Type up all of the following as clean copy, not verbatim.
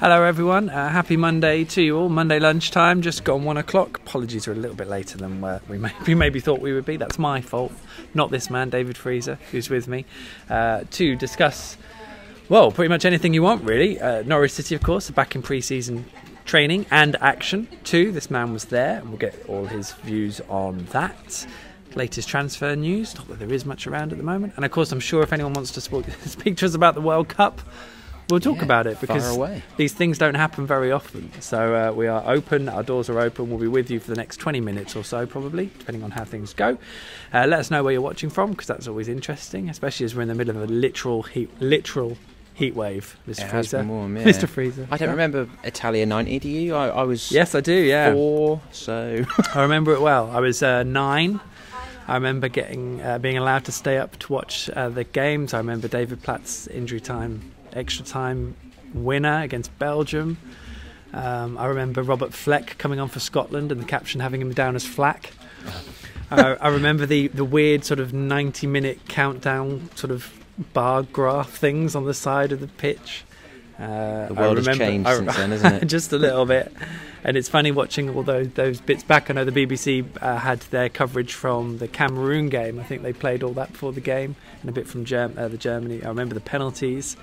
Hello everyone, happy Monday to you all. Monday lunchtime, just gone 1 o'clock. Apologies, we're a little bit later than we maybe thought we would be. That's my fault, not this man, David Freezer, who's with me, to discuss, well, pretty much anything you want really. Norwich City, of course, are back in pre-season training and action too. This man was there, and we'll get all his views on that. Latest transfer news, not that there is much around at the moment. And of course, I'm sure if anyone wants to speak to us about the World Cup, we'll talk about it, because these things don't happen very often. So we are open, our doors are open. We'll be with you for the next 20 minutes or so, probably, depending on how things go. Let us know where you're watching from, because that's always interesting, especially as we're in the middle of a literal heat wave, Mr. Freezer. Warm, yeah. Mr. Freezer. I don't remember Italia 90, do you? I was... Yes, I do, yeah. 4, so... I remember it well. I was 9. I remember being allowed to stay up to watch the games. I remember David Platt's extra time winner against Belgium. I remember Robert Fleck coming on for Scotland and the caption having him down as Flack. I remember the weird sort of 90-minute countdown sort of bar graph things on the side of the pitch. The world has changed since then, isn't it? Just a little bit. And it's funny watching all those bits back. I know the BBC had their coverage from the Cameroon game. I think they played all that before the game, and a bit from the Germany. I remember the penalties.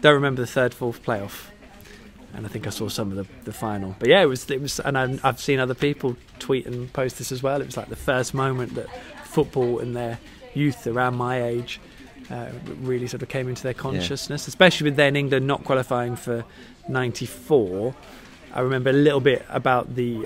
Don't remember the third, fourth playoff. And I think I saw some of the final. But yeah, it was. And I've seen other people tweet and post this as well. It was like the first moment that football in their youth, around my age, really sort of came into their consciousness, especially with then England not qualifying for 94. I remember a little bit about the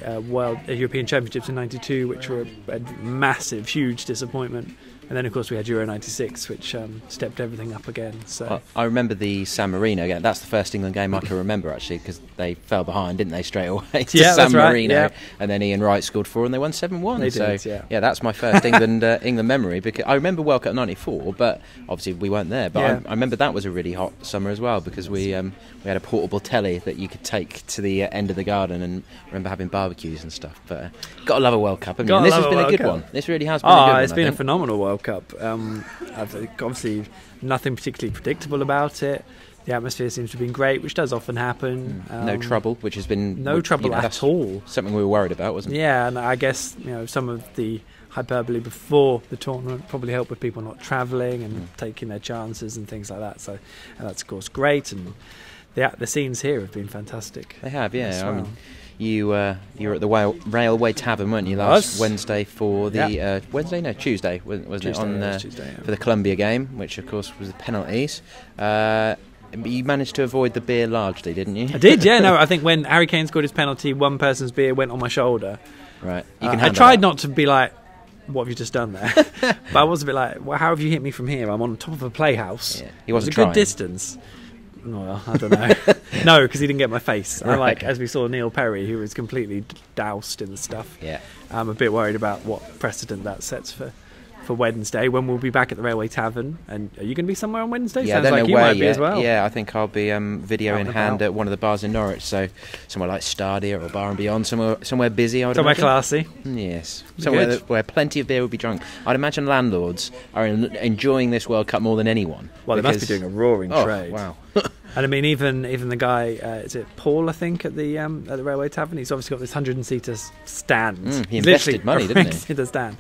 European Championships in 92, which were a massive, huge disappointment. And then, of course, we had Euro 96, which stepped everything up again. So I remember the San Marino game. That's the first England game I can remember, actually, because they fell behind, didn't they, straight away to San Marino. Right, yeah. And then Ian Wright scored 4 and they won 7-1. They did, yeah, that's my first England memory. Because I remember World Cup 94, but obviously we weren't there. But I remember that was a really hot summer as well, because we had a portable telly that you could take to the end of the garden, and I remember having barbecues and stuff. But got to love a World Cup. I mean, and this has been a good one. This really has been a good one. It's been a phenomenal World Cup. I think obviously nothing particularly predictable about it. The atmosphere seems to have been great, which does often happen. No trouble, which has been... No trouble at all. Something we were worried about, wasn't it? Yeah, and I guess some of the hyperbole before the tournament probably helped with people not travelling and taking their chances and things like that. So that's, of course, great. And the scenes here have been fantastic. They have, yeah. Well. I mean, you were at the Railway Tavern, weren't you, last Wednesday for the Tuesday, wasn't it? Tuesday, for the Colombia game, which of course was the penalties. You managed to avoid the beer largely, didn't you? I did, yeah. No, I think when Harry Kane scored his penalty, one person's beer went on my shoulder. Right. I tried not to be like, "What have you just done there?" But I was a bit like, "Well, how have you hit me from here? I'm on top of a playhouse." Yeah. He wasn't trying. It was a good distance. Well, I don't know. No, because he didn't get my face. Right. As we saw Neil Perry, who was completely doused in the stuff. Yeah. I'm a bit worried about what precedent that sets for Wednesday, when we'll be back at the Railway Tavern. And are you going to be somewhere on Wednesday? Yeah, Sounds like you might be as well. Yeah, I think I'll be video in hand at one of the bars in Norwich. So somewhere like Stadia or Bar and Beyond, somewhere busy. Somewhere classy. Yes, somewhere where plenty of beer will be drunk. I'd imagine landlords are enjoying this World Cup more than anyone. Well, they must be doing a roaring trade. Wow. And I mean, even the guy, is it Paul, I think, at the Railway Tavern? He's obviously got this 100-seater stand. He invested money, didn't he? The stand.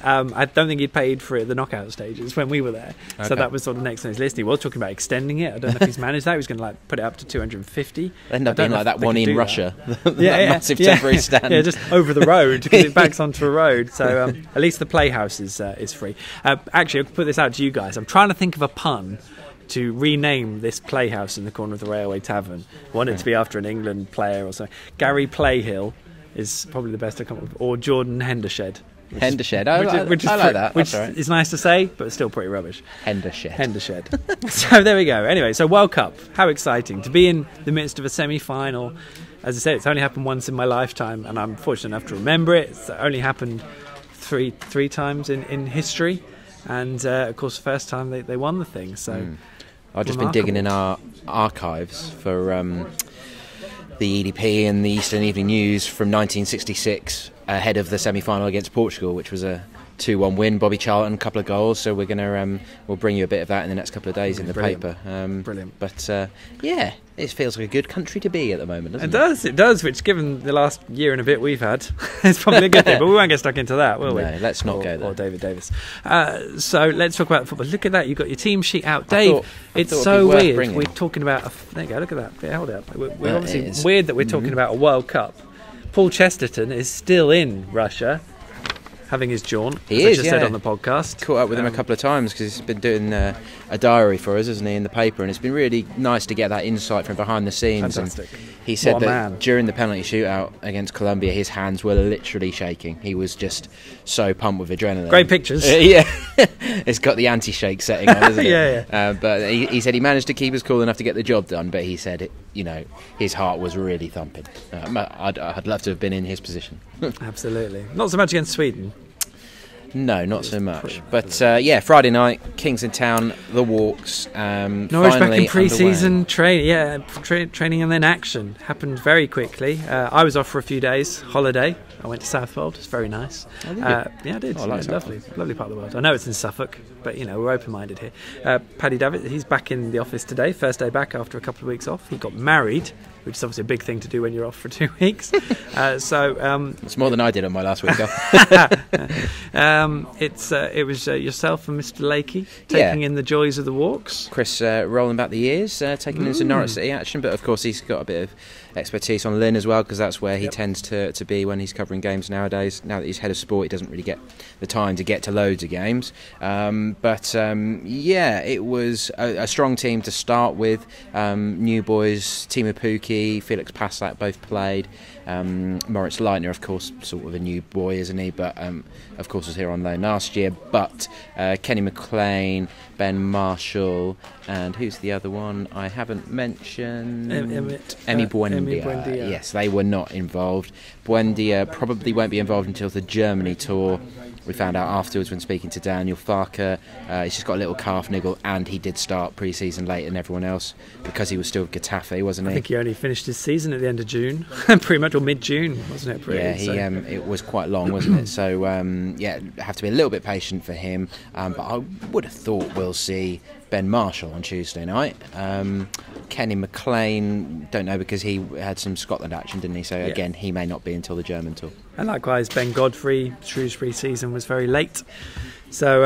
I don't think he'd paid for the knockout stages when we were there. Okay. So that was sort of next on his list. He was talking about extending it. I don't know if he's managed that. He was going to put it up to 250. End up being like that one in Russia. Massive temporary stand. Yeah, just over the road, because it backs onto a road. So at least the Playhouse is free. Actually, I'll put this out to you guys. I'm trying to think of a pun to rename this playhouse in the corner of the Railway Tavern. I want it to be after an England player or something. Gary Playhill is probably the best I come up with, or Jordan Hendershed. Hendershed, I like that. Which is nice to say, but still pretty rubbish. Hendershed. So there we go. Anyway, so World Cup, how exciting to be in the midst of a semi-final. As I said, it's only happened once in my lifetime, and I'm fortunate enough to remember it. It's only happened three times in history, and of course the first time they won the thing. So. I've just been digging in our archives for the EDP and the Eastern Evening News from 1966 ahead of the semi-final against Portugal, which was a 2-1 win. Bobby Charlton, a couple of goals. So we're gonna we'll bring you a bit of that in the next couple of days in the paper. Brilliant. But yeah, it feels like a good country to be at the moment, doesn't it? It does. Which, given the last year and a bit we've had, it's probably a good thing. But we won't get stuck into that, will we? No, let's not go there. Or David Davis. So let's talk about football. Look at that. You've got your team sheet out, Dave. It's so weird. We're talking about. There you go. Look at that. Yeah, hold it up. We're obviously weird that we're talking about a World Cup. Paul Chesterton is still in Russia, having his jaunt. He as is, I just said on the podcast. Caught up with him a couple of times because he's been doing a diary for us, hasn't he, in the paper, and it's been really nice to get that insight from behind the scenes. Fantastic. And he said that during the penalty shootout against Colombia, his hands were literally shaking. He was just so pumped with adrenaline. Great pictures. Yeah, it's got the anti-shake setting on, isn't it? Yeah. But he said he managed to keep us cool enough to get the job done, but he said, his heart was really thumping. I'd love to have been in his position. Absolutely. Not so much against Sweden. No, not so much. But Friday night, Kings in town, the walks. Norwich back in pre-season training and then action happened very quickly. I was off for a few days, holiday. I went to Southwold. It's very nice. Oh, did you? Yeah, I did. Oh, I like lovely part of the world. I know it's in Suffolk, but we're open-minded here. Paddy Davitt, he's back in the office today. First day back after a couple of weeks off. He got married, which is obviously a big thing to do when you're off for 2 weeks. It's more than I did on my last week off. It was yourself and Mr. Lakey taking in the joys of the walks. Chris rolling back the years, taking into Norwich City action, but of course he's got a bit of expertise on Lynn as well, because that's where he tends to be when he's covering games nowadays. Now that he's head of sport, he doesn't really get the time to get to loads of games. It was a strong team to start with. New boys, Timo Pukki, Felix Passlack both played. Moritz Leitner, of course, sort of a new boy, isn't he? But of course was here on loan last year. But Kenny McLean, Ben Marshall, and who's the other one I haven't mentioned? Emi Buendia. Yes, they were not involved. Buendia probably won't be involved until the Germany tour. We found out afterwards when speaking to Daniel Farker. He's just got a little calf niggle, and he did start pre-season later than everyone else because he was still Getafe, wasn't he? I think he only finished his season at the end of June, pretty much, or mid-June, wasn't it? It was quite long, wasn't it? So have to be a little bit patient for him. But I would have thought we'll see Ben Marshall on Tuesday night. Kenny McLean, don't know, because he had some Scotland action, didn't he? So again, he may not be until the German tour. And likewise, Ben Godfrey, Shrewsbury season was very late. So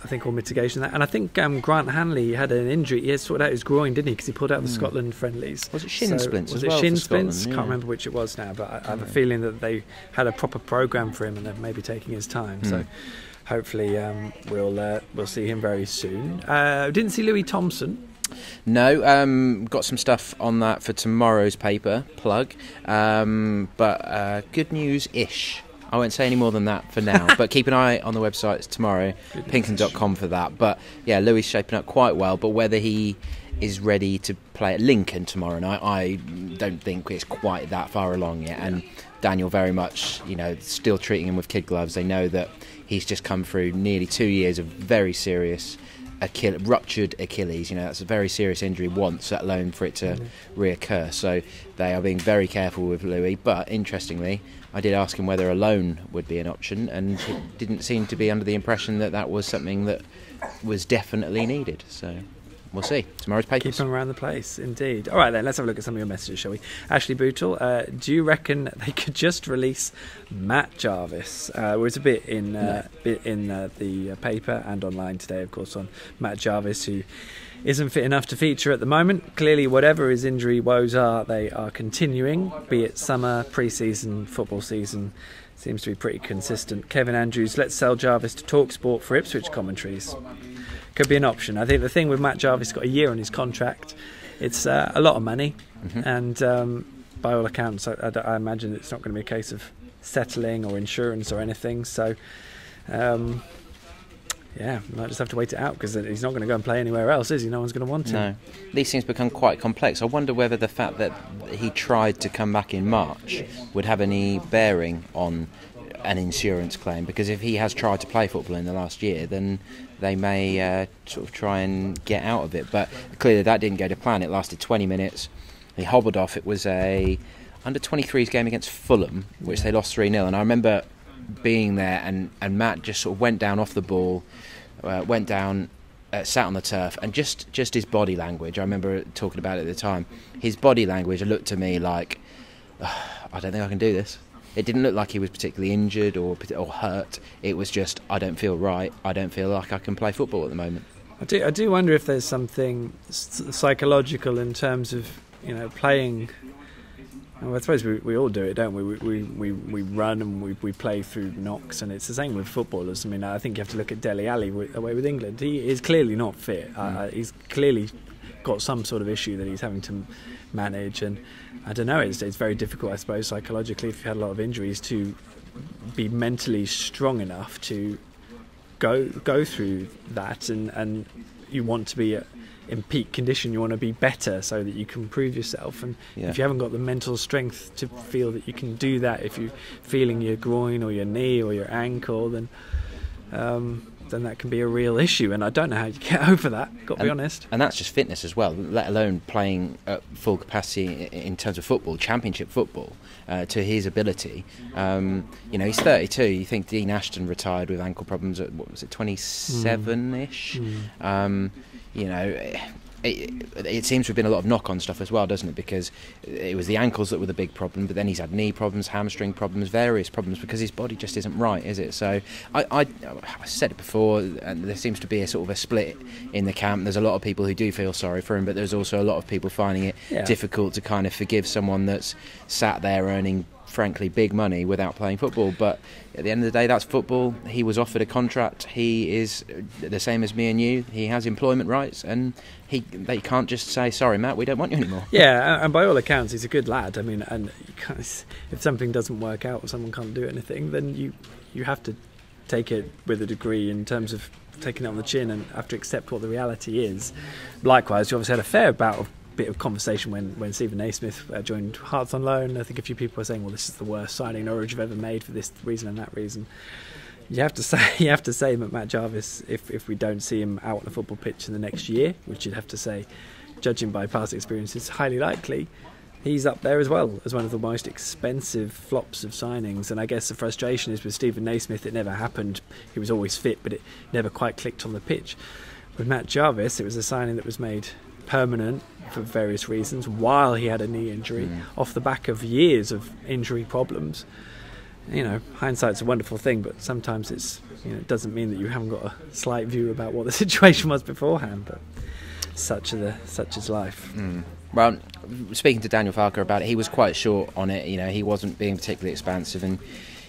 I think all mitigation that. And I think Grant Hanley had an injury. He had sorted out his groin, didn't he? Because he pulled out the Scotland friendlies. Was it shin splints as well? Was it shin splints? Scotland, Can't remember which it was now, but I have a feeling that they had a proper programme for him and they're maybe taking his time. So hopefully we'll see him very soon. Didn't see Louis Thompson. No, got some stuff on that for tomorrow's paper, plug. But good news-ish. I won't say any more than that for now, but keep an eye on the website tomorrow, PinkUn.com for that. But yeah, Louis shaping up quite well, but whether he is ready to play at Lincoln tomorrow night, I don't think it's quite that far along yet. And Daniel very much, still treating him with kid gloves. They know that he's just come through nearly 2 years of very serious ruptured Achilles. That's a very serious injury once, let alone for it to reoccur. So they are being very careful with Louis. But interestingly, I did ask him whether a loan would be an option, and he didn't seem to be under the impression that that was something that was definitely needed. So we'll see. Tomorrow's papers. Keep them around the place, indeed. All right, then, let's have a look at some of your messages, shall we? Ashley Bootle, do you reckon they could just release Matt Jarvis? It's a bit in the paper and online today, of course, on Matt Jarvis, who isn't fit enough to feature at the moment. Clearly, whatever his injury woes are, they are continuing, be it summer, pre-season, football season. Seems to be pretty consistent. Kevin Andrews, let's sell Jarvis to TalkSport for Ipswich commentaries. Could be an option. I think the thing with Matt Jarvis, he's got a year on his contract. It's a lot of money, and by all accounts, I imagine it's not going to be a case of settling or insurance or anything. So, might just have to wait it out, because he's not going to go and play anywhere else, is he? No one's going to want him. No. These things become quite complex. I wonder whether the fact that he tried to come back in March would have any bearing on an insurance claim, because if he has tried to play football in the last year, then they may sort of try and get out of it. But clearly that didn't go to plan. It lasted 20 minutes. He hobbled off. It was a under-23s game against Fulham, which they lost 3-0. And I remember being there, and Matt just sort of went down off the ball, went down, sat on the turf, and just his body language. I remember talking about it at the time. His body language looked to me like, I don't think I can do this. It didn't look like he was particularly injured or hurt. It was just, I don't feel right. I don't feel like I can play football at the moment. I do wonder if there's something psychological in terms of, you know, playing. Well, I suppose we all do it, don't we? We run and we play through knocks, and it's the same with footballers. I mean, I think you have to look at Dele Alli away with England. He is clearly not fit. He's clearly got some sort of issue that he's having to manage, and I don't know. It's very difficult, I suppose, psychologically, if you've had a lot of injuries, to be mentally strong enough to go through that, and you want to be in peak condition. You want to be better so that you can prove yourself, and if you haven't got the mental strength to feel that you can do that, if you're feeling your groin or your knee or your ankle, then that can be a real issue, and I don't know how you get over that, got to be honest. And that's just fitness as well, let alone playing at full capacity in terms of football, championship football, to his ability. You know, he's 32. You think Dean Ashton retired with ankle problems at, what was it, 27-ish? You know, it seems to have been a lot of knock-on stuff as well, doesn't it? Because it was the ankles that were the big problem, but then he's had knee problems, hamstring problems, various problems, because his body just isn't right, is it? So I said it before, and there seems to be a sort of a split in the camp. There's a lot of people who do feel sorry for him, but there's also a lot of people finding it difficult to kind of forgive someone that's sat there earning, frankly, big money without playing football. But at the end of the day, that's football. He was offered a contract. He is the same as me and you. He has employment rights, and they can't just say, sorry Matt, we don't want you anymore. Yeah, and by all accounts he's a good lad. I mean, and if something doesn't work out or someone can't do anything, then you have to take it with a degree, in terms of taking it on the chin, and have to accept what the reality is. Likewise, you obviously had a fair bit of conversation when Stephen Naismith joined Hearts on loan. I think a few people were saying, well, this is the worst signing Norwich have ever made for this reason and that reason. You have to say that Matt Jarvis, if we don't see him out on the football pitch in the next year, which you'd have to say, judging by past experience, is highly likely, he's up there as well as one of the most expensive flops of signings. And I guess the frustration is with Stephen Naismith, it never happened. He was always fit, but it never quite clicked on the pitch. With Matt Jarvis, it was a signing that was made permanent for various reasons while he had a knee injury, off the back of years of injury problems. You know, hindsight's a wonderful thing, but sometimes it doesn't mean that you haven't got a slight view about what the situation was beforehand. But such is life. Well, speaking to Daniel Farker about it, he was quite short on it. You know, he wasn't being particularly expansive, and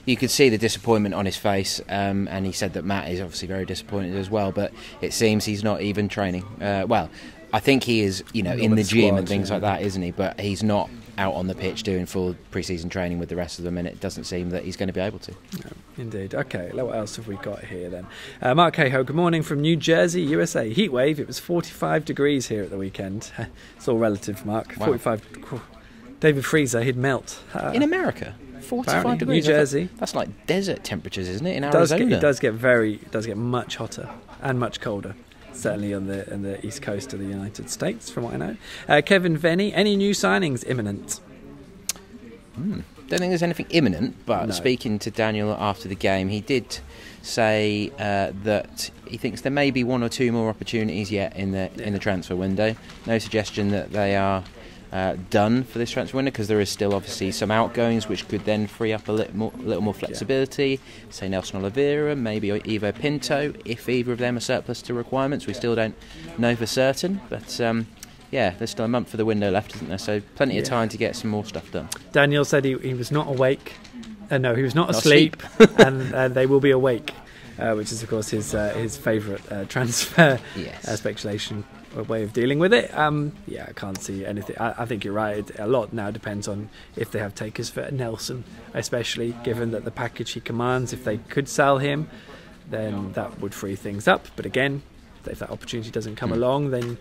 you could see the disappointment on his face. And he said that Matt is obviously very disappointed as well. But it seems he's not even training. Well, I think he is, you know, in the gym and things like that, isn't he? But he's not out on the pitch doing full pre-season training with the rest of them, and it doesn't seem that he's going to be able to. No, indeed. Okay, what else have we got here then? Mark Cahill, good morning from New Jersey, USA. Heatwave, it was 45 degrees here at the weekend. It's all relative, Mark. Wow. 45. David Freezer, he'd melt. In America? 45 degrees? New Jersey. That's like desert temperatures, isn't it, in Arizona? It does get much hotter and much colder. Certainly on the east coast of the United States, from what I know. Kevin Venny, any new signings imminent? Don't think there's anything imminent, but speaking to Daniel after the game, he did say that he thinks there may be one or two more opportunities yet in the transfer window. No suggestion that they are done for this transfer window, because there is still obviously some outgoings which could then free up a little more flexibility. Say Nelson Oliveira, maybe Ivo Pinto, if either of them are surplus to requirements. We still don't know for certain, but there's still a month for the window left, isn't there? So plenty of time to get some more stuff done. Daniel said he was not awake. No, he was not asleep, and they will be awake, which is of course his favourite transfer speculation way of dealing with it. I can't see anything. I think you're right. A lot now depends on if they have takers for Nelson, especially given that the package he commands. If they could sell him, then that would free things up. But again, if that opportunity doesn't come along, then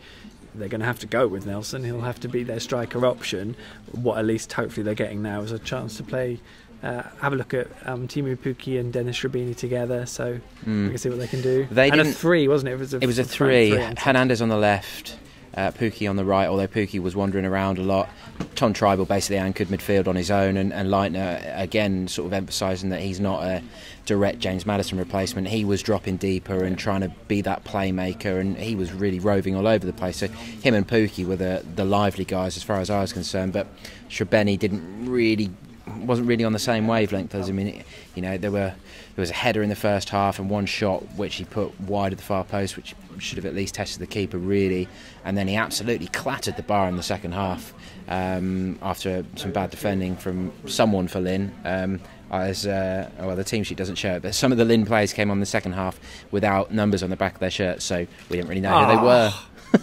they're going to have to go with Nelson. He'll have to be their striker option. What at least hopefully they're getting now is a chance to play. Have a look at Timu Pukki and Dennis Rabini together, so we can see what they can do. A three, wasn't it? It was a three. Hernandez on the left, Pookie on the right, although Pookie was wandering around a lot. Tom Tribal basically anchored midfield on his own, and Leitner again sort of emphasising that he's not a direct James Maddison replacement. He was dropping deeper and trying to be that playmaker, and he was really roving all over the place. So him and Pookie were the lively guys as far as I was concerned, but Shrabeni wasn't really on the same wavelength as him. There was a header in the first half and one shot which he put wide of the far post, which should have at least tested the keeper really, and then he absolutely clattered the bar in the second half after some bad defending from someone for Lynn. The team sheet doesn't show it, but some of the Lynn players came on the second half without numbers on the back of their shirts, so we didn't really know who they were.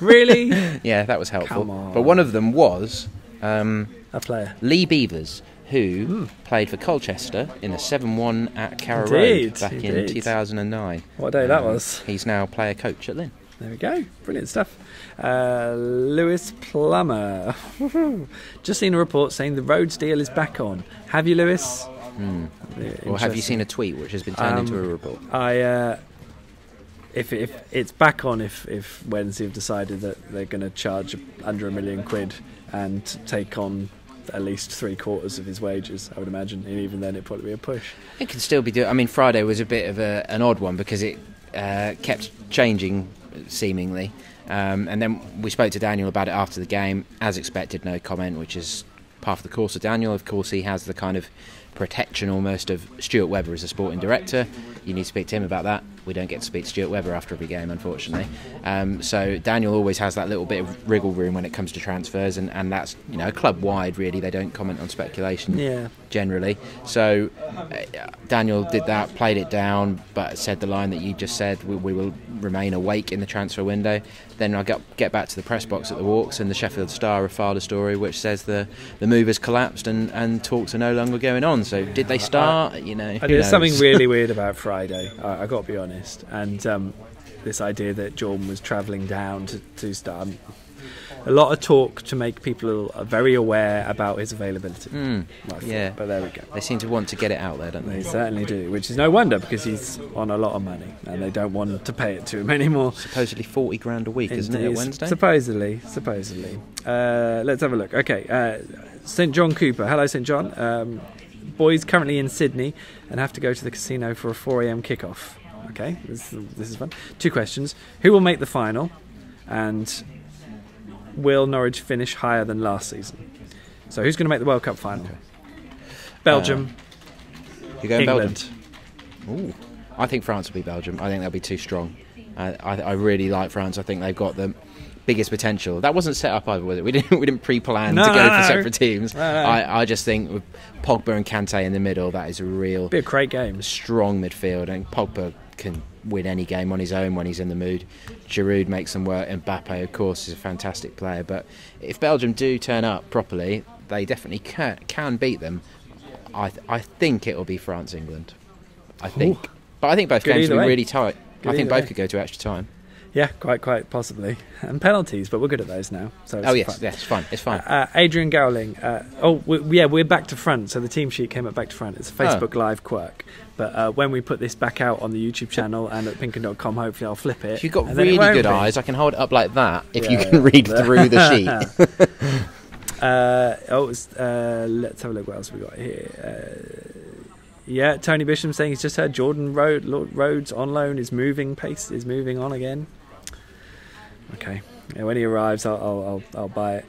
Really? Yeah, that was helpful. But one of them was a player, Lee Beavers, who played for Colchester in the 7-1 at Carrow Road back in 2009. What day that was. He's now player coach at Lynn. There we go. Brilliant stuff. Lewis Plummer. Just seen a report saying the Rhodes deal is back on. Have you, Lewis? Or have you seen a tweet which has been turned into a report? If it's back on, if Wednesday have decided that they're going to charge under £1 million and take on at least 3/4 of his wages, I would imagine, and even then it'd probably be a push. It can still be doing. I mean, Friday was a bit of an odd one because it kept changing seemingly, and then we spoke to Daniel about it after the game. As expected, no comment, which is par for the course of Daniel. Of course, he has the kind of protection almost of Stuart Webber as a sporting director. You need to speak to him about that. We don't get to speak to Stuart Webber after every game, unfortunately. So Daniel always has that little bit of wriggle room when it comes to transfers, and that's club wide really. They don't comment on speculation generally. So Daniel did that, played it down, but said the line that you just said: we will remain awake in the transfer window. Then I get back to the press box at the Walks, and the Sheffield Star have filed a story which says the move has collapsed and talks are no longer going on. So did they start? There's something really weird about Friday. I got to be honest, and this idea that Jordan was travelling down to start. A lot of talk to make people very aware about his availability. But there we go. They seem to want to get it out there, don't they? They certainly do, which is no wonder because he's on a lot of money and they don't want to pay it to him anymore. Supposedly 40 grand a week, isn't it, at Wednesday? Supposedly. Let's have a look. Okay, St John Cooper. Hello, St John. Boys currently in Sydney and have to go to the casino for a 4 a.m. kickoff. Okay, this is fun. 2 questions. Who will make the final? And will Norwich finish higher than last season? So who's going to make the World Cup final? Okay. Belgium. You're going England. Belgium? Ooh. I think France will be Belgium. I think they'll be too strong. I really like France. I think they've got the biggest potential. That wasn't set up either, was it? We didn't pre-plan to go for separate teams. No. I just think with Pogba and Kante in the middle, that is a real... Be a great game. Strong midfield, and Pogba can win any game on his own when he's in the mood. Giroud makes them work, and Mbappe, of course, is a fantastic player. But if Belgium do turn up properly, they definitely can beat them. I think it will be France-England. I think. Ooh. But I think both games will be really tight. I think both could go to extra time. Yeah, quite possibly. And penalties, but we're good at those now. So it's fine. It's fine. Adrian Gowling. We're back to front. So the team sheet came up back to front. It's a Facebook Live quirk. But when we put this back out on the YouTube channel and at PinkUn.com, hopefully I'll flip it. If you've got really good eyes, I can hold it up like that if you can read through the sheet. Let's have a look what else we got here. Tony Bishop saying he's just heard Jordan Rhodes on loan is moving on again. Okay, when he arrives, I'll buy it.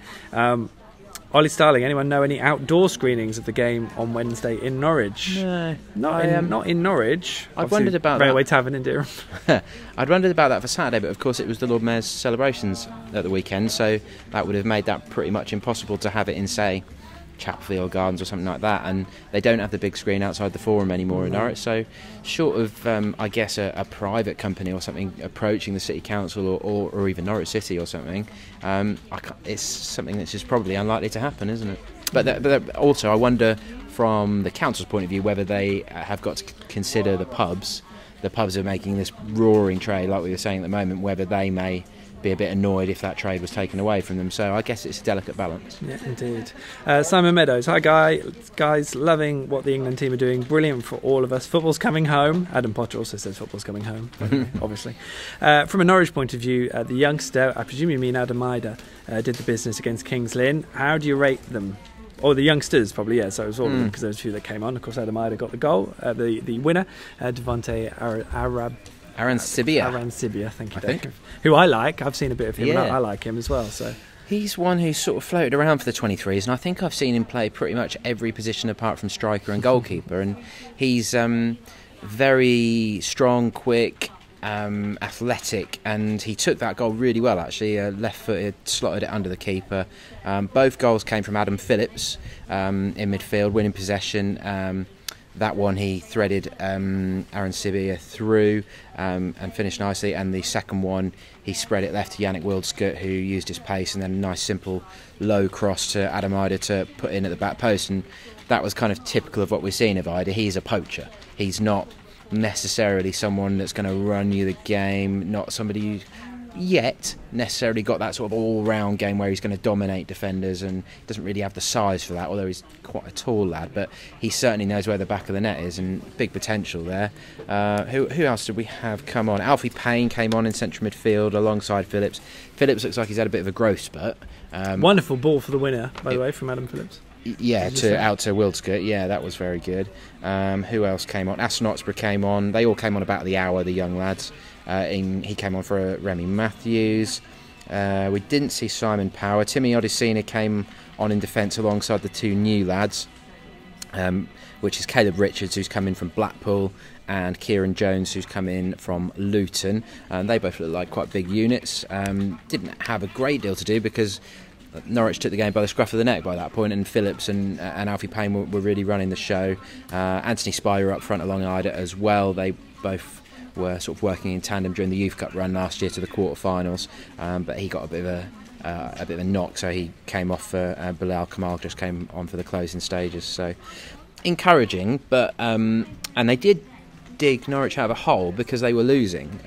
Ollie Starling, anyone know any outdoor screenings of the game on Wednesday in Norwich? No, not in Norwich. I've wondered about Railway Tavern in Durham. I'd wondered about that for Saturday, but of course it was the Lord Mayor's celebrations at the weekend, so that would have made that pretty much impossible to have it in, say, Chapfield Gardens or something like that, and they don't have the big screen outside the Forum anymore in Norwich, so short of I guess a private company or something approaching the City Council or even Norwich City or something, it's something that's just probably unlikely to happen, isn't it? But also I wonder from the council's point of view whether they have got to consider the pubs are making this roaring trade like we were saying at the moment, whether they may be a bit annoyed if that trade was taken away from them. So I guess it's a delicate balance. Yeah, indeed. Simon Meadows, hi guys, loving what the England team are doing. Brilliant for all of us. Football's coming home. Adam Potter also says football's coming home, obviously. From a Norwich point of view, the youngster, I presume you mean Adam Ida, did the business against Kings Lynn. How do you rate them? Or the youngsters, probably, yeah. So it was all of them, because there was a few that came on. Of course, Adam Ida got the goal, the winner, Devonte Aransibia, thank you, Dave. Who I like. I've seen a bit of him, and I like him as well. So he's one who's sort of floated around for the 23s, and I think I've seen him play pretty much every position apart from striker and goalkeeper. And he's very strong, quick, athletic, and he took that goal really well, actually. Left-footed, slotted it under the keeper. Both goals came from Adam Phillips in midfield, winning possession. That one he threaded Aransibia through and finished nicely, and the second one he spread it left to Yannick Wildskut, who used his pace, and then a nice simple low cross to Adam Ida to put in at the back post. And that was kind of typical of what we've seen of Ida. He's a poacher. He's not necessarily someone that's going to run you the game, not somebody who yet necessarily got that sort of all-round game where he's going to dominate defenders, and doesn't really have the size for that, although he's quite a tall lad. But he certainly knows where the back of the net is, and big potential there. Who else did we have come on? Alfie Payne came on in central midfield alongside Phillips. Phillips looks like he's had a bit of a growth spurt. Wonderful ball for the winner, by the way, from Adam Phillips. Yeah, out to Wildskut. Yeah, that was very good. Who else came on? Aston Oxborough came on. They all came on about the hour, the young lads. He came on for Remy Matthews. We didn't see Simon Power. Timmy Odysseina came on in defence alongside the two new lads, which is Caleb Richards, who's come in from Blackpool, and Kieran Jones, who's come in from Luton. They both look like quite big units. Didn't have a great deal to do because Norwich took the game by the scruff of the neck by that point, and Phillips and Alfie Payne were really running the show. Anthony Spire up front along Ida as well. They both were sort of working in tandem during the Youth Cup run last year to the quarter-finals, but he got a bit of a knock, so he came off for Bilal Kamal, just came on for the closing stages. So encouraging, but and they did dig Norwich out of a hole because they were losing.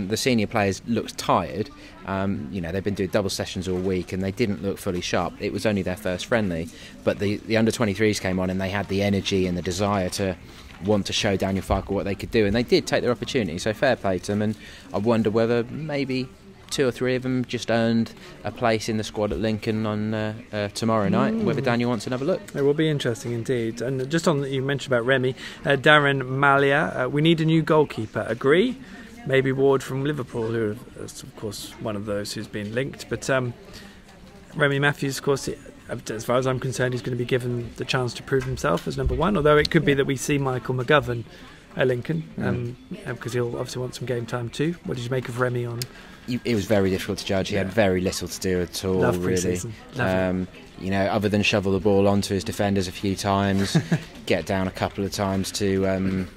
The senior players looked tired. They've been doing double sessions all week and they didn't look fully sharp. It was only their first friendly, but the under-23s came on and they had the energy and the desire to want to show Daniel Farkel what they could do, and they did take their opportunity, so fair play to them. And I wonder whether maybe 2 or 3 of them just earned a place in the squad at Lincoln on tomorrow night, whether Daniel wants another look. It will be interesting indeed. And just on that, you mentioned about Remy, Darren Malia, we need a new goalkeeper. Agree? Maybe Ward from Liverpool, who is of course one of those who's been linked, but Remy Matthews, of course, as far as I'm concerned, he's going to be given the chance to prove himself as number one, although it could be that we see Michael McGovern at Lincoln, because he'll obviously want some game time too. What did you make of Remy on? It was very difficult to judge. He had very little to do at all, really. Other than shovel the ball onto his defenders a few times, get down a couple of times to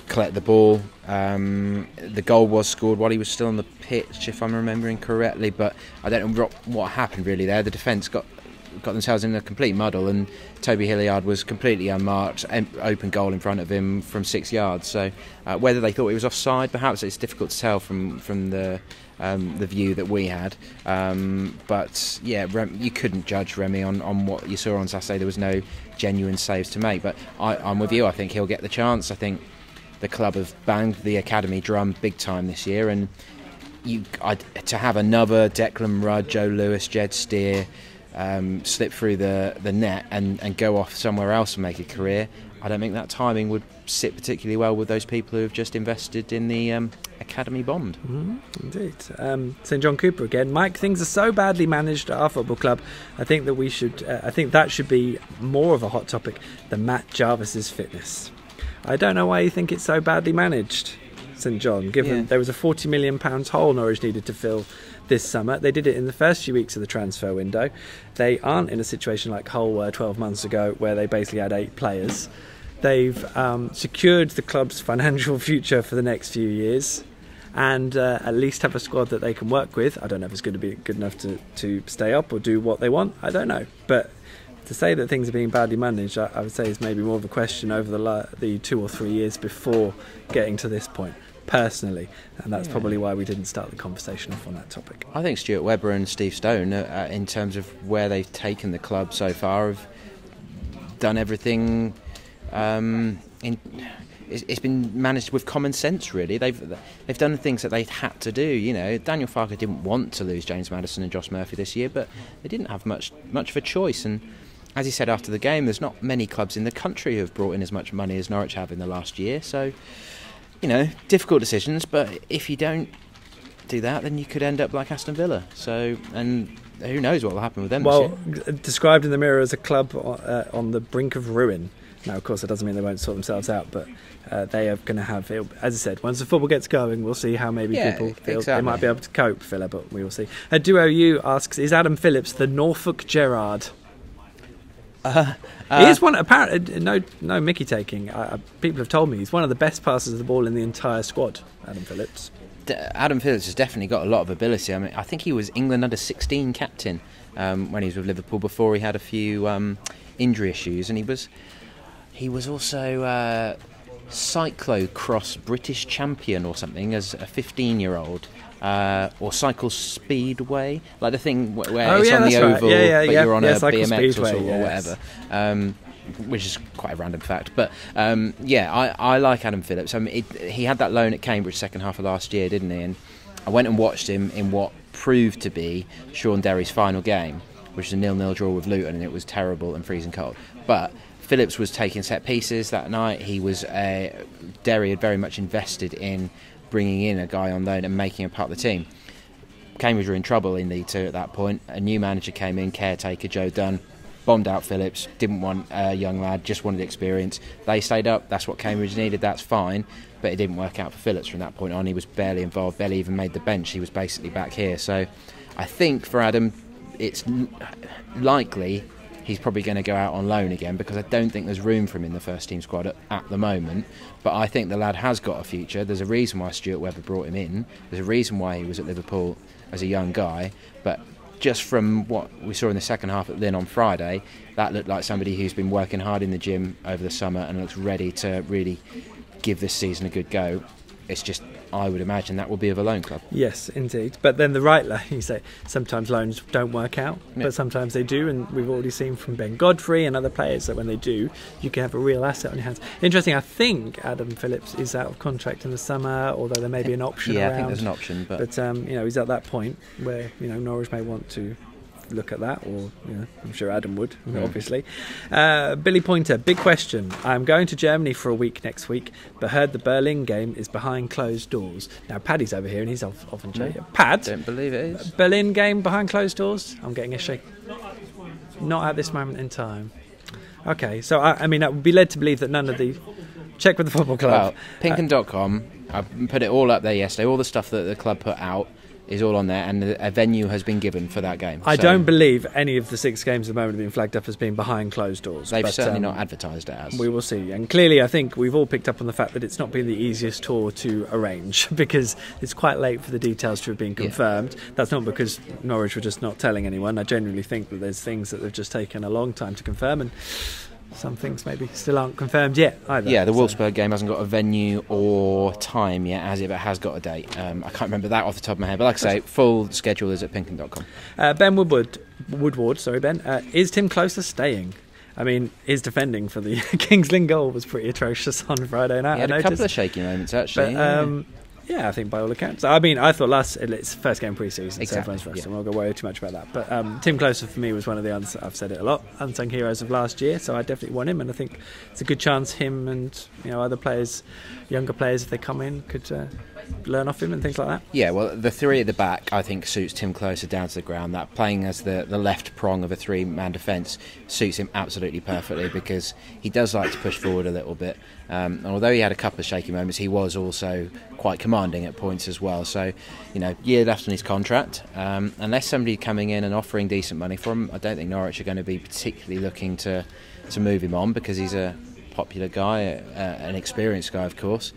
collect the ball. The goal was scored while he was still on the pitch, if I'm remembering correctly, but I don't know what happened really there. The defence got themselves in a complete muddle, and Toby Hilliard was completely unmarked, open goal in front of him from 6 yards. So whether they thought he was offside, perhaps it's difficult to tell from the view that we had. But yeah, you couldn't judge Remy on what you saw on Saturday. There was no genuine saves to make. But I'm with you. I think he'll get the chance. I think the club have banged the academy drum big time this year, and to have another Declan Rudd, Joe Lewis, Jed Steer slip through the net and go off somewhere else and make a career, I don't think that timing would sit particularly well with those people who have just invested in the academy bond. Indeed. St John Cooper again. Mike, things are so badly managed at our football club. I think that we should. I think that should be more of a hot topic than Matt Jarvis's fitness. I don't know why you think it's so badly managed, St John, given there was a £40 million hole Norwich needed to fill this summer. They did it in the first few weeks of the transfer window. They aren't in a situation like Hull were 12 months ago, where they basically had 8 players. They've secured the club's financial future for the next few years, and at least have a squad that they can work with. I don't know if it's going to be good enough to stay up or do what they want. I don't know. But to say that things are being badly managed, I would say is maybe more of a question over the 2 or 3 years before getting to this point. personally, and that's probably why we didn't start the conversation off on that topic. I think Stuart Webber and Steve Stone, in terms of where they've taken the club so far, have done everything. It's been managed with common sense, really. They've done the things that they had to do. You know, Daniel Farke didn't want to lose James Maddison and Josh Murphy this year, but they didn't have much of a choice. And as he said after the game, there's not many clubs in the country who have brought in as much money as Norwich have in the last year. So, you know, difficult decisions. But if you don't do that, then you could end up like Aston Villa. So, and who knows what will happen with them this year. Described in the Mirror as a club on the brink of ruin. Now, of course, that doesn't mean they won't sort themselves out, but they are going to have, as I said, once the football gets going, we'll see how maybe people feel they might be able to cope, Villa, but we will see. Duo U asks, is Adam Phillips the Norfolk Gerrard? He is one, apparently, no Mickey taking. People have told me he's one of the best passers of the ball in the entire squad, Adam Phillips. Adam Phillips has definitely got a lot of ability. I mean, I think he was England under-16 captain when he was with Liverpool before he had a few injury issues, and he was also cyclocross British champion or something as a 15-year-old, or cycle speedway, like the thing where it's on the oval, but you're on a BMX or whatever. Which is quite a random fact, but I like Adam Phillips. I mean, he had that loan at Cambridge second half of last year, didn't he? And I went and watched him in what proved to be Sean Derry's final game, which was a 0-0 draw with Luton, and it was terrible and freezing cold. But Phillips was taking set pieces that night. He was Derry had very much invested in bringing in a guy on loan and making him part of the team. Cambridge were in trouble in League 2 at that point. A new manager came in, caretaker Joe Dunn, bombed out Phillips, didn't want a young lad, just wanted experience. They stayed up, that's what Cambridge needed, that's fine, but it didn't work out for Phillips from that point on. He was barely involved, barely even made the bench. He was basically back here. So I think for Adam, it's likely he's probably going to go out on loan again, because I don't think there's room for him in the first team squad at the moment. But I think the lad has got a future. There's a reason why Stuart Webber brought him in. There's a reason why he was at Liverpool as a young guy. But just from what we saw in the second half at Lynn on Friday, that looked like somebody who's been working hard in the gym over the summer and looks ready to really give this season a good go. It's just, I would imagine that will be of a loan club. Yes, indeed. But then the right loan, you say, sometimes loans don't work out, but sometimes they do, and we've already seen from Ben Godfrey and other players that when they do, you can have a real asset on your hands. Interesting, I think Adam Phillips is out of contract in the summer, although there may be an option around. I think there's an option. But he's at that point where Norwich may want to look at that, or I'm sure Adam would, obviously. Billy Pointer, big question. I'm going to Germany for a week next week, but heard the Berlin game is behind closed doors. Now Paddy's over here and he's often joking. Pad, don't believe it is. Berlin game behind closed doors. I'm getting a shake. Not at this moment in time. Okay, so I mean, I would be led to believe that none of the check with the football club. Well, PinkUn.com, I put it all up there yesterday. All the stuff that the club put out is all on there, and a venue has been given for that game. I don't believe any of the 6 games at the moment have been flagged up as being behind closed doors. They've certainly not advertised it as. We will see. And clearly I think we've all picked up on the fact that it's not been the easiest tour to arrange, because it's quite late for the details to have been confirmed. That's not because Norwich were just not telling anyone. I genuinely think that there's things that have just taken a long time to confirm, and some things maybe still aren't confirmed yet either. Yeah, the Wolfsburg game hasn't got a venue or time yet, as if it has got a date. I can't remember that off the top of my head, but like I say, full schedule is at PinkUn.com. Ben Woodward, is Tim Closer staying? I mean, his defending for the Kings Lynn goal was pretty atrocious on Friday night. He had a couple of shaky moments, actually. But, yeah, I think by all accounts. I mean, I thought it's first game pre-season, exactly, so everyone's first, so I'm not going to worry too much about that. But Tim Closer for me was one of the, I've said it a lot, unsung heroes of last year, so I definitely want him, and I think it's a good chance him and other players, younger players, if they come in, could learn off him and things like that. Yeah, well, the three at the back, I think, suits Tim Closer down to the ground. That playing as the left prong of a 3-man defence suits him absolutely perfectly, because he does like to push forward a little bit. And although he had a couple of shaky moments, he was also quite commanding at points as well. So, year left on his contract. Unless somebody coming in and offering decent money for him, I don't think Norwich are going to be particularly looking to move him on, because he's a popular guy, an experienced guy, of course.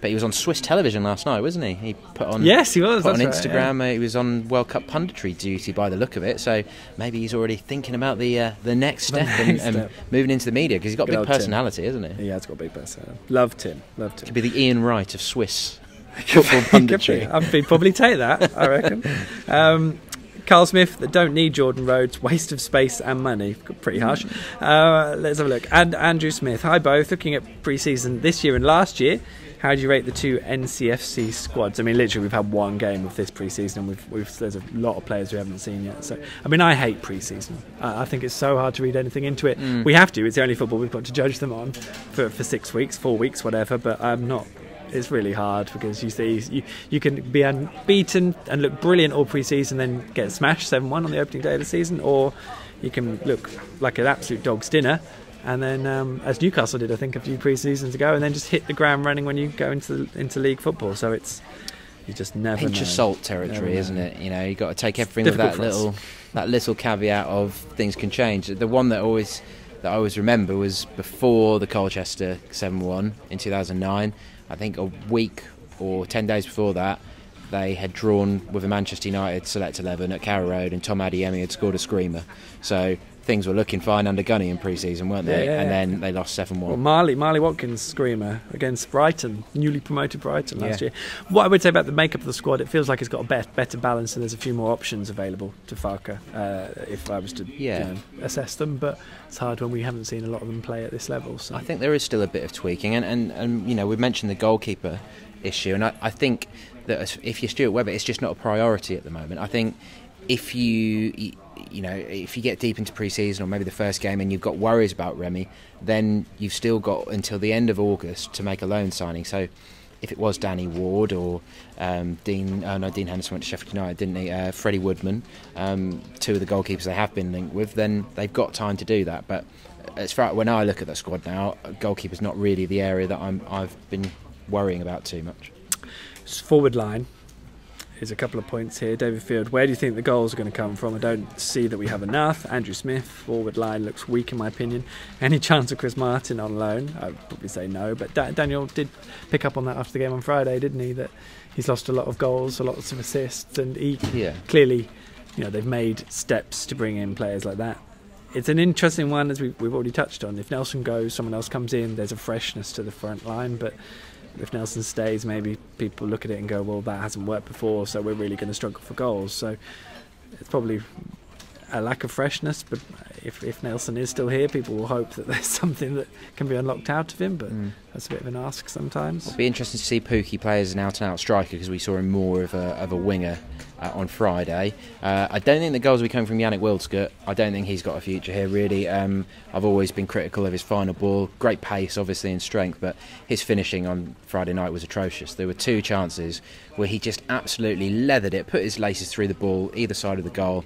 But he was on Swiss television last night, wasn't he? He put on yes, he was. Put on that's Instagram. Right, yeah. He was on World Cup punditry duty by the look of it. So maybe he's already thinking about the next step and moving into the media, because he's got a big personality, hasn't he? He has got a big personality. Loved him. Could be the Ian Wright of Swiss football punditry. I'd probably take that, I reckon. Carl Smith, that don't need Jordan Rhodes, waste of space and money. Pretty harsh. Let's have a look. And Andrew Smith, hi both. Looking at pre-season this year and last year, how do you rate the two NCFC squads? I mean, literally, we've had one game of this pre-season, and there's a lot of players we haven't seen yet. So, I mean, I hate pre-season. I think it's so hard to read anything into it. We have to. It's the only football we've got to judge them on for 6 weeks, 4 weeks, whatever. But I'm not. It's really hard, because you see you can be unbeaten and look brilliant all pre-season, then get smashed 7-1 on the opening day of the season, or you can look like an absolute dog's dinner, and then as Newcastle did, I think, a few pre-seasons ago, and then just hit the ground running when you go into league football. So you just never pinch know. Of salt territory, isn't it? You know, you got to take everything with that little caveat of things can change. The one that I always remember was before the Colchester 7-1 in 2009. I think a week or 10 days before that, they had drawn with a Manchester United select 11 at Carrow Road, and Tom Adeyemi had scored a screamer. So things were looking fine under Gunny in pre-season, weren't they? Yeah. And then they lost 7-1. Well, Marley Watkins screamer against Brighton, newly promoted Brighton last year. What I would say about the makeup of the squad, it feels like it's got a better balance, and there's a few more options available to Farke if I was to assess them. But it's hard when we haven't seen a lot of them play at this level. So I think there is still a bit of tweaking, and you know, we've mentioned the goalkeeper issue, and I think that if you're Stuart Webber, it's just not a priority at the moment. I think if you get deep into pre-season, or maybe the first game, and you've got worries about Remy, then you've still got until the end of August to make a loan signing. So if it was Danny Ward or Dean Henderson went to Sheffield United, didn't he? Freddie Woodman, two of the goalkeepers they have been linked with, then they've got time to do that. But as far when I look at that squad now, goalkeeper's not really the area that I've been worrying about too much. Forward line. Here's a couple of points here. David Field, where do you think the goals are going to come from? I don't see that we have enough. Andrew Smith, forward line looks weak in my opinion. Any chance of Chris Martin on loan? I'd probably say no, but Daniel did pick up on that after the game on Friday, didn't he? That he's lost a lot of goals, a lot of assists, and he clearly, they've made steps to bring in players like that. It's an interesting one, as we've already touched on. If Nelson goes, someone else comes in, there's a freshness to the front line, but if Nelson stays, maybe people look at it and go, well, that hasn't worked before, so we're really going to struggle for goals. So it's probably a lack of freshness, but if Nelson is still here, people will hope that there's something that can be unlocked out of him, but that's a bit of an ask sometimes. It'll be interesting to see Pookie play as an out-and-out striker, because we saw him more of a winger on Friday. I don't think the goals will be coming from Yannick Wildschut. I don't think he's got a future here, really. I've always been critical of his final ball. Great pace, obviously, and strength, but his finishing on Friday night was atrocious. There were two chances where he just absolutely leathered it, put his laces through the ball, either side of the goal.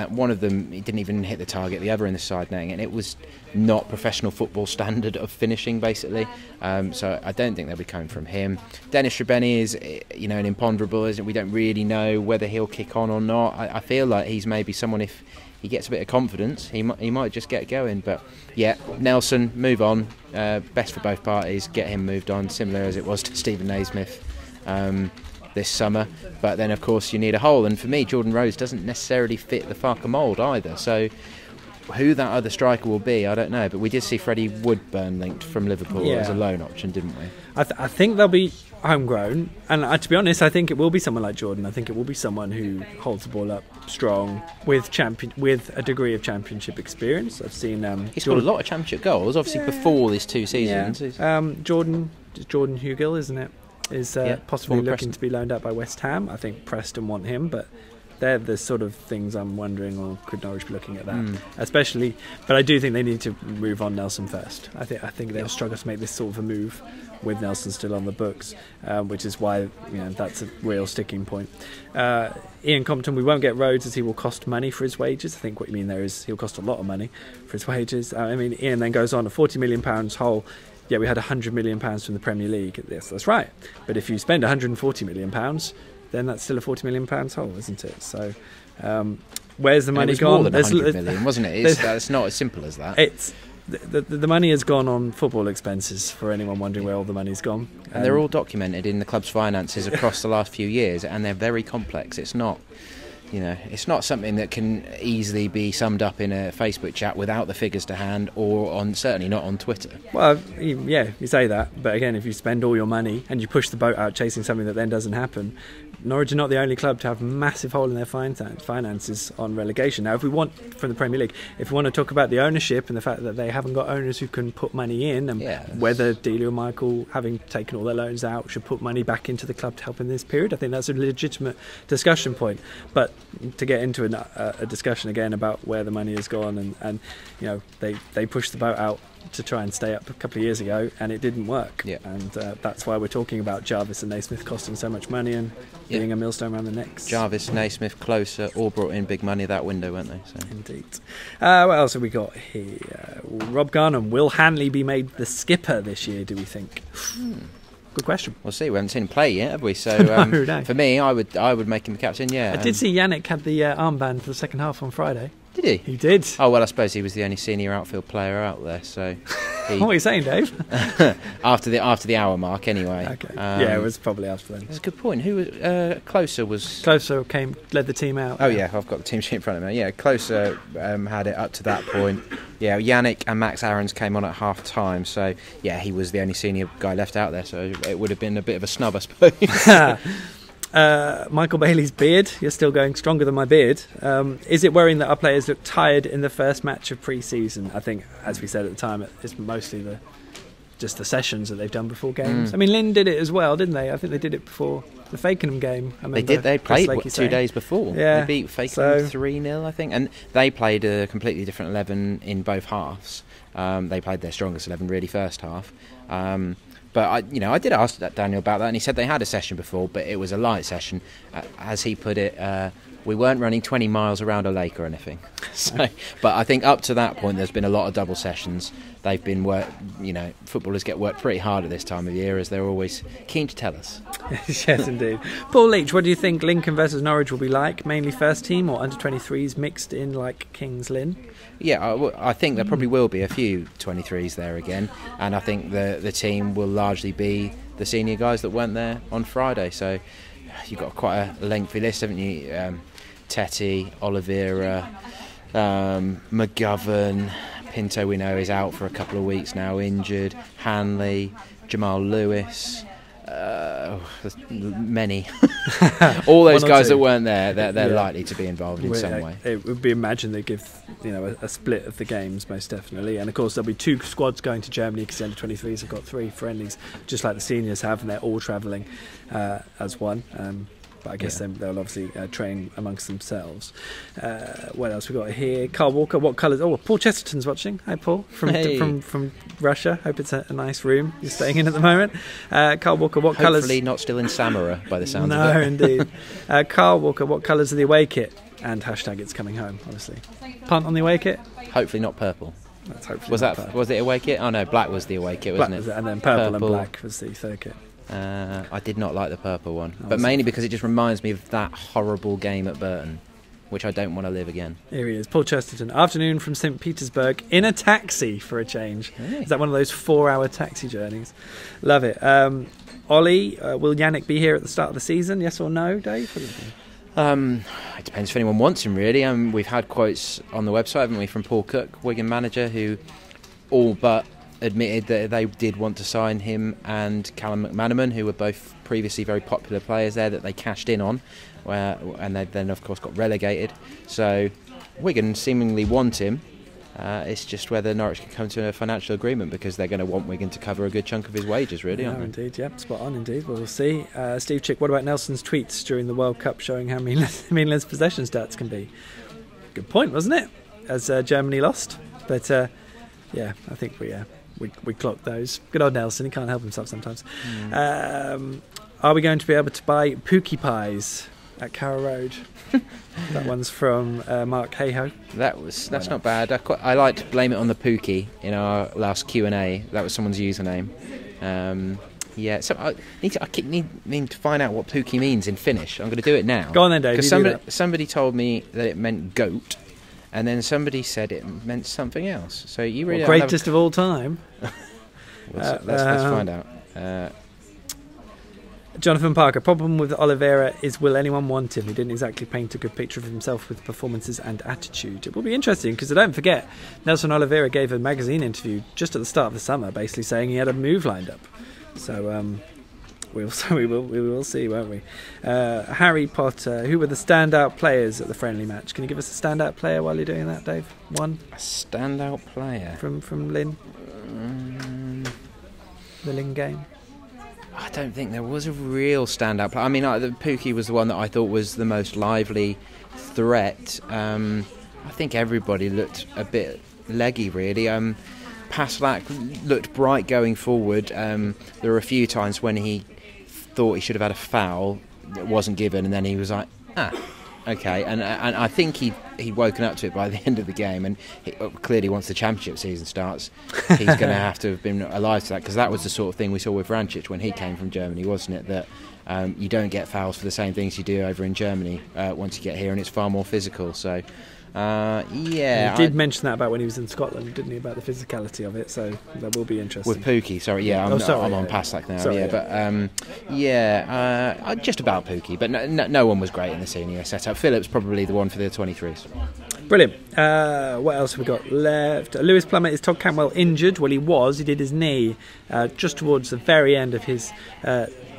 One of them, he didn't even hit the target, the other in the side netting, and it was not professional football standard of finishing, basically. So I don't think they'll be coming from him. Dennis Srebeni is, an imponderable, isn't it? We don't really know whether he'll kick on or not. I feel like he's maybe someone, if he gets a bit of confidence, he might just get going. But yeah, Nelson, move on. Best for both parties, get him moved on, similar as it was to Stephen Naismith this summer. But then of course you need a hole, and for me Jordan Rhodes doesn't necessarily fit the Farke mould either, so who that other striker will be, I don't know. But we did see Freddie Woodburn linked from Liverpool as a loan option, didn't we? I think they'll be homegrown, and to be honest, I think it will be someone like Jordan. I think it will be someone who holds the ball up strong with a degree of championship experience. I've seen he's scored a lot of championship goals, obviously before these 2 seasons. Jordan Hugill, isn't it? Is possibly looking to be loaned out by West Ham. I think Preston want him, but they're the sort of things I'm wondering, or could Norwich be looking at that? Especially, but I do think they need to move on Nelson first. I think they'll struggle to make this sort of a move with Nelson still on the books, which is why that's a real sticking point. Ian Compton, we won't get Rhodes as he will cost money for his wages. I think what you mean there is he'll cost a lot of money for his wages. Ian then goes on a £40 million hole. Yeah, we had £100 million from the Premier League. Yes, that's right. But if you spend £140 million, then that's still a £40 million hole, isn't it? So, where's the money gone? More than 100 million, wasn't it? It's not as simple as that. the money has gone on football expenses, for anyone wondering where all the money's gone. And they're all documented in the club's finances across the last few years, and they're very complex. It's not, it's not something that can easily be summed up in a Facebook chat without the figures to hand, or certainly not on Twitter. Well, yeah, you say that, but again, if you spend all your money and you push the boat out chasing something that then doesn't happen, Norwich are not the only club to have a massive hole in their finances on relegation. Now, if we want, from the Premier League, if we want to talk about the ownership and the fact that they haven't got owners who can put money in, and whether Delia and Michael, having taken all their loans out, should put money back into the club to help in this period, I think that's a legitimate discussion point. But to get into a discussion again about where the money has gone, and they pushed the boat out to try and stay up a couple of years ago, and it didn't work. And that's why we're talking about Jarvis and Naismith costing so much money and being a millstone around the necks. Jarvis, Naismith, Closer, all brought in big money that window, weren't they? So. Indeed. What else have we got here? Rob Garnham, will Hanley be made the skipper this year, do we think? Good question. We'll see. We haven't seen him play yet, have we? So no. For me, I would make him the captain. Yeah. I did see Yannick had the armband for the second half on Friday. Did he? He did. Oh, well, I suppose he was the only senior outfield player out there, so... What are you saying, Dave? after the hour mark, anyway. Okay. Yeah, it was probably after then. That's a good point. Who was... Closer was... Closer led the team out. Oh, yeah, I've got the team sheet in front of me. Yeah, Closer had it up to that point. Yeah, Yannick and Max Aarons came on at half-time, so, yeah, he was the only senior guy left out there, so it would have been a bit of a snub, I suppose. Michael Bailey's beard, you're still going stronger than my beard. Is it worrying that our players look tired in the first match of pre-season? I think, as we said at the time, it's mostly just the sessions that they've done before games. I mean, Lynn did it as well, didn't they? I think they did it before the Fakenham game. They did. They played 2 days before. Yeah. They beat Fakenham 3-0, I think, and they played a completely different 11 in both halves. They played their strongest 11 really first half. But I did ask Daniel about that, and he said they had a session before, but it was a light session. As he put it, we weren't running 20 miles around a lake or anything. So, but I think up to that point, there's been a lot of double sessions. They've been footballers get worked pretty hard at this time of year, as they're always keen to tell us. Yes, indeed. Paul Leach, what do you think Lincoln versus Norwich will be like? Mainly first team or under 23s mixed in like Kings Lynn? Yeah, I think there probably will be a few 23s there again, and I think the team will largely be the senior guys that weren't there on Friday. So you've got quite a lengthy list, haven't you? Tetty, Oliveira, McGovern, Pinto we know is out for a couple of weeks now, injured, Hanley, Jamal Lewis, many. All those guys that weren't there, they're likely to be involved in some way. It would be imagined they give a split of the games, most definitely, and of course there'll be 2 squads going to Germany because the under 23s have got 3 friendlies, just like the seniors have, and they're all travelling as one. But I guess they'll obviously train amongst themselves. What else we got here? Carl Walker, what colours? Oh, Paul Chesterton's watching. Hi, Paul, from Russia. Hope it's a nice room you're staying in at the moment. Carl Walker, what colours? Hopefully not still in Samara by the sound of it. No, indeed. Carl Walker, what colours are the away kit? And hashtag it's coming home, obviously. Punt on the away kit? Hopefully not purple. That's hopefully was that purple. Was it away kit? Oh no, black was the away kit, wasn't it? And then purple and black was the third kit. I did not like the purple one, but mainly because it just reminds me of that horrible game at Burton, which I don't want to live again. Here he is, Paul Chesterton. Afternoon from St. Petersburg in a taxi for a change. Hey. Is that one of those 4-hour taxi journeys? Love it. Ollie, will Yannick be here at the start of the season? Yes or no, Dave? It depends if anyone wants him, really. We've had quotes on the website, haven't we, from Paul Cook, Wigan manager, who all but admitted that they did want to sign him and Callum McManaman, who were both previously very popular players there that they cashed in on, and they then of course got relegated. So Wigan seemingly want him. It's just whether Norwich can come to a financial agreement, because they're going to want Wigan to cover a good chunk of his wages, really, aren't they? Indeed, yeah, spot on indeed. We'll see. Steve Chick, what about Nelson's tweets during the World Cup showing how meaningless possession stats can be? Good point, wasn't it? As Germany lost, but I think we clocked those. Good old Nelson, he can't help himself sometimes. Are we going to be able to buy Pookie pies at Carrow Road? That one's from Mark Hayho. That's not bad. I like to blame it on the Pookie in our last Q&A. That was someone's username. So I need to find out what Pookie means in Finnish. I'm going to do it now. Go on then, Dave. Because somebody told me that it meant goat, and then somebody said it meant something else. So you really greatest of all time. Let's find out. Jonathan Parker, problem with Oliveira is, will anyone want him? He didn't exactly paint a good picture of himself with performances and attitude. It will be interesting because don't forget, Nelson Oliveira gave a magazine interview just at the start of the summer, basically saying he had a move lined up. So we will see, won't we? Harry Potter, who were the standout players at the friendly match? Can you give us a standout player while you're doing that, Dave? One. A standout player from Lynn. The Lynn game. I don't think there was a real standout player. I mean, Pookie was the one that I thought was the most lively threat. I think everybody looked a bit leggy, really. Paslak looked bright going forward. There were a few times when he thought he should have had a foul that wasn't given, and then he was like, okay. And I think he'd woken up to it by the end of the game, and clearly once the championship season starts, he's going to have to have been alive to that, because that was the sort of thing we saw with Vrancic when he came from Germany, wasn't it? That you don't get fouls for the same things you do over in Germany once you get here, and it's far more physical. So he did mention that about when he was in Scotland, didn't he, about the physicality of it, so that will be interesting. With Pookie, sorry, I'm on Paslak now, but just about Pookie, but no one was great in the senior setup. Phillips probably the one for the 23s. Brilliant. What else have we got left? Lewis Plummet, is Todd Cantwell injured? Well, he did his knee just towards the very end of his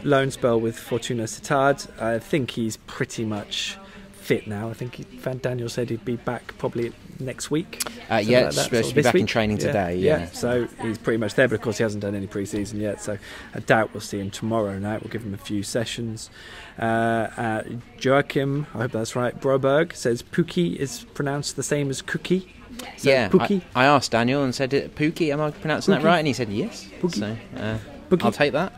loan spell with Fortuna Sittard. I think he's pretty much fit now. I think Van Daniel said he'd be back probably next week. Supposed to be back in training today. Yeah, so he's pretty much there, but of course he hasn't done any pre-season yet, so I doubt we'll see him tomorrow night. We'll give him a few sessions. Joachim, I hope that's right, Broberg says Pookie is pronounced the same as cookie. So Pookie. I asked Daniel and said, Pookie, am I pronouncing that right? And he said yes. Pookie. So Pookie. I'll take that.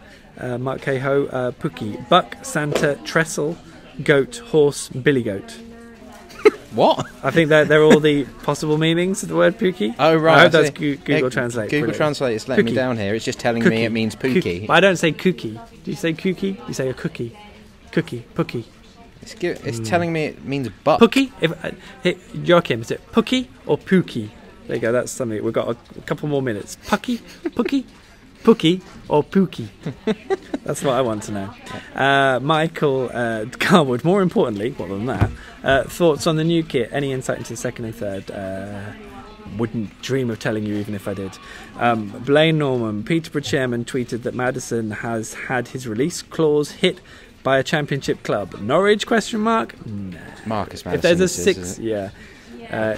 Mark Cahoe, Pookie. Buck, Santa, Trestle, Goat, Horse, Billy Goat. What? I think they're all the possible meanings of the word Pookie. Oh, right. I hope that's Google Translate. Google Translate is letting me down here. It's just telling me it means Pookie. But I don't say cookie. Do you say cookie? You say a cookie. Cookie. Pookie. It's telling me it means buck. Pookie? Joachim, is it Pookie or Pookie? There you go, that's something. We've got a couple more minutes. Pookie? Pookie or Pookie? That's what I want to know. Michael Carwood, more importantly, what than that, thoughts on the new kit? Any insight into the second and third? Wouldn't dream of telling you even if I did. Blaine Norman, Peterborough chairman, tweeted that Maddison has had his release clause hit by a championship club. Norwich? Nah. Marcus Maddison. If there's a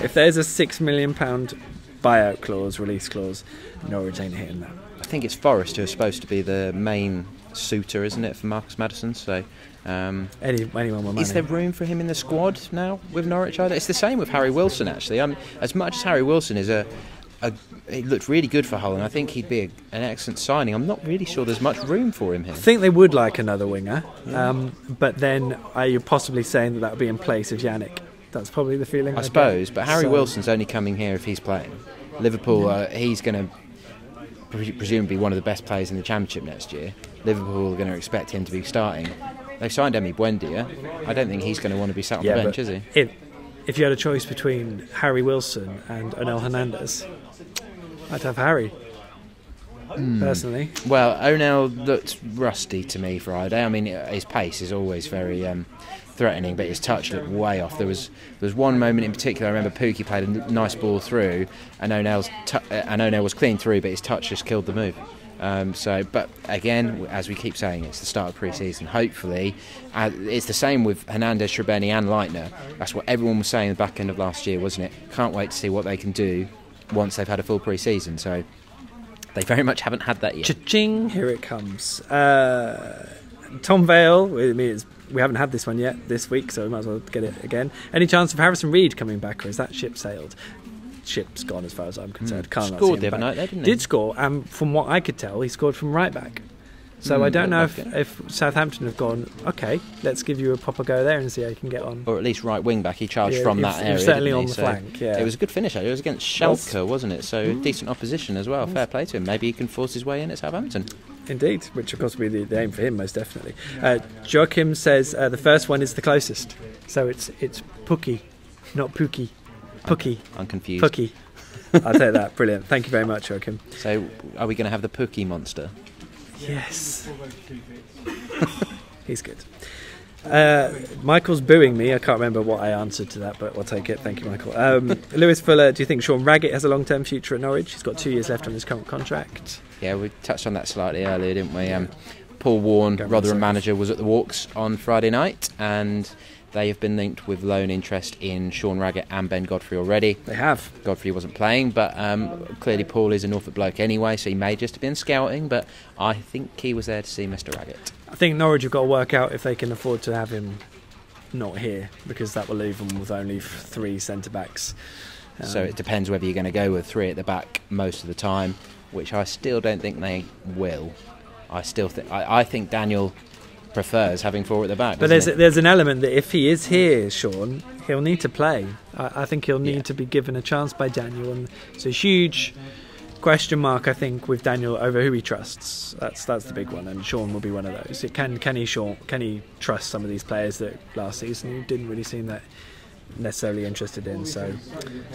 if there's a £6 million buyout clause, release clause, Norwich ain't hitting that. I think it's Forrest who's supposed to be the main suitor, isn't it, for Marcus Maddison? So anyone with money. Is there room for him in the squad now with Norwich either? It's the same with Harry Wilson, actually. As much as Harry Wilson is he looked really good for Hull, and I think he'd be an excellent signing. I'm not really sure there's much room for him here. I think they would like another winger, but then are you possibly saying that would be in place of Yannick? That's probably the feeling I suppose, get. But Harry Wilson's only coming here if he's playing. Liverpool, he's going to presumably be one of the best players in the Championship next year. Liverpool are going to expect him to be starting. They've signed Emi Buendia. I don't think he's going to want to be sat on the bench, is he? If you had a choice between Harry Wilson and Onel Hernandez, I'd have Harry, personally. Well, Onel looked rusty to me Friday. I mean, his pace is always very threatening, but his touch looked way off. There was one moment in particular, I remember Pookie played a nice ball through, and Onel was clean through, but his touch just killed the move. But again, as we keep saying, it's the start of pre-season. Hopefully, it's the same with Hernandez, Shribeni and Leitner. That's what everyone was saying at the back end of last year, wasn't it? Can't wait to see what they can do once they've had a full pre-season. So they very much haven't had that yet. Cha-ching! Here it comes. Tom Vale, we haven't had this one yet this week, so we might as well get it again. Any chance of Harrison Reed coming back, or is that ship sailed? Ship's gone as far as I'm concerned. Scored the other night, didn't he? Did score, and from what I could tell, he scored from right back. So I don't know if Southampton have gone, okay, let's give you a proper go there and see how you can get on. Or at least right wing back, he charged from that area. Certainly on the flank, yeah. It was a good finish, it was against Schalke, wasn't it? So decent opposition as well, fair play to him. Maybe he can force his way in at Southampton. Indeed, which of course will be the aim for him, most definitely. Joachim says the first one is the closest. So it's Pookie, not Pookie. Pookie. I'm confused. Pookie. I'll take that. Brilliant. Thank you very much, Joachim. So, are we going to have the Pookie monster? Yes. He's good. Michael's booing me. I can't remember what I answered to that, but I'll take it. Thank you, Michael. Lewis Fuller, do you think Sean Raggett has a long-term future at Norwich? He's got 2 years left on his current contract. Yeah, we touched on that slightly earlier, didn't we? Paul Warne, Rotherham manager, was at the Walks on Friday night, and they have been linked with loan interest in Sean Raggett and Ben Godfrey already. They have. Godfrey wasn't playing, but clearly Paul is a Norfolk bloke anyway, so he may just have been scouting, but I think he was there to see Mr. Raggett. I think Norwich have got to work out if they can afford to have him not here, because that will leave them with only 3 centre-backs. So it depends whether you're going to go with 3 at the back most of the time, which I still don't think they will. I think Daniel prefers having 4 at the back. But there's an element that if he is here, Sean, he'll need to play. I think he'll need to be given a chance by Daniel, and it's a huge question mark, I think, with Daniel over who he trusts. That's the big one, and Sean will be one of those. Can he trust some of these players that last season he didn't really seem that necessarily interested in? So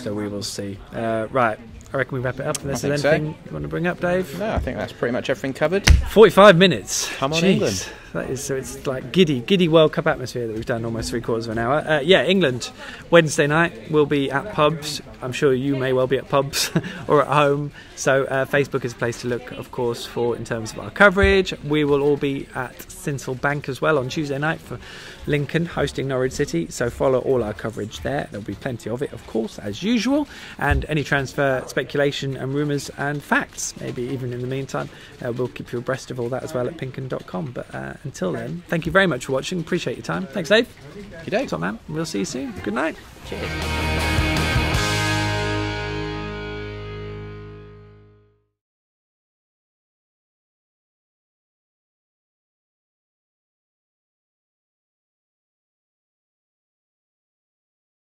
we will see. Right. I reckon we wrap it up. Unless there's anything you want to bring up, Dave? No, I think that's pretty much everything covered. 45 minutes. Come on, Jeez. England. That is, so it's like giddy World Cup atmosphere that we've done almost 3/4 of an hour. England, Wednesday night, we'll be at pubs. I'm sure you may well be at pubs or at home. So Facebook is a place to look, of course, for in terms of our coverage. We will all be at Sinsel Bank as well on Tuesday night for Lincoln hosting Norwich City. So follow all our coverage there. There'll be plenty of it, of course, as usual. And any transfer speculation and rumours and facts, maybe even in the meantime, we'll keep you abreast of all that as well at PinkUn.com. But until then, thank you very much for watching. Appreciate your time. Thanks, Dave. Good day. Top man. We'll see you soon. Good night. Cheers.